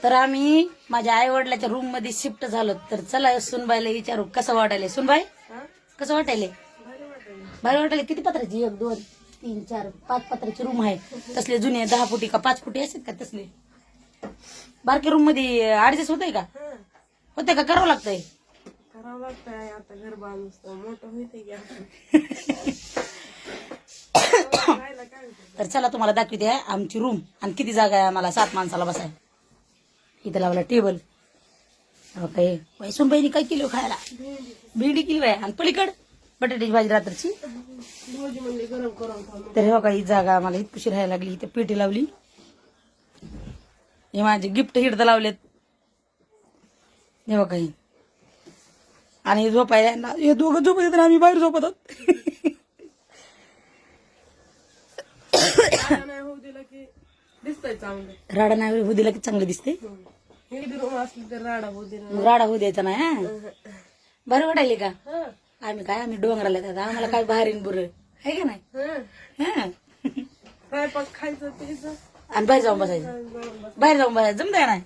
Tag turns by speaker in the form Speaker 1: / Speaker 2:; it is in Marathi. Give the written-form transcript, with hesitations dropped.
Speaker 1: तर आम्ही माझ्या आई वडिलाच्या रूम मध्ये शिफ्ट झालो. तर चला सुनबाईला विचारू कसं वाटायले. सुनबाई कसं वाटायले? भारी वाटायले. किती पत्राची? 1 2 3 4 5 पत्राची रूम आहे. तसले जुने 10 फुटी का 5 फुटी असतात का तसले? बारकी रूम मध्ये ऍडजस्ट होतंय का? होते का? करावं लागतंय.
Speaker 2: करावं लागतंय आता घर बांधून मोठं होते की
Speaker 1: तर चला तुम्हाला दाखवते आमची रूम आणि किती जागा आहे आम्हाला 7 माणसाला बसाय. इथं लावला टेबल. काय वैसून बहिणी काय किलो खायला? भेंडी किलो आहे आणि पलीकड बटाट्याची भाजी रात्रीची. तर हे बघा ही जागा आम्हाला इतकुशी राहायला लागली. इथे पेटी लावली. हे माझे गिफ्ट हिडत लावलेत. हे बघा ही आणि झोपायला हे दोघं झोपत येतात आम्ही बाहेर झोपत आहोत.
Speaker 2: दिसतंय चांगलं.
Speaker 1: राडा नाही होऊ दिला की चांगलं दिसते.
Speaker 2: रूम असली तर राडा होऊ दे.
Speaker 1: मग राडा होऊ द्यायचा नाही. हा बरं वाटायले का? आम्ही काय आम्ही डोंगराला येतात आम्हाला काय बाहेरीन बुर आहे का नाही.
Speaker 2: स्वयंपाक खायचं तेच
Speaker 1: आणि बाहेर जाऊन बसायचं. बाहेर जाऊन बसायचं जमतंय नाही.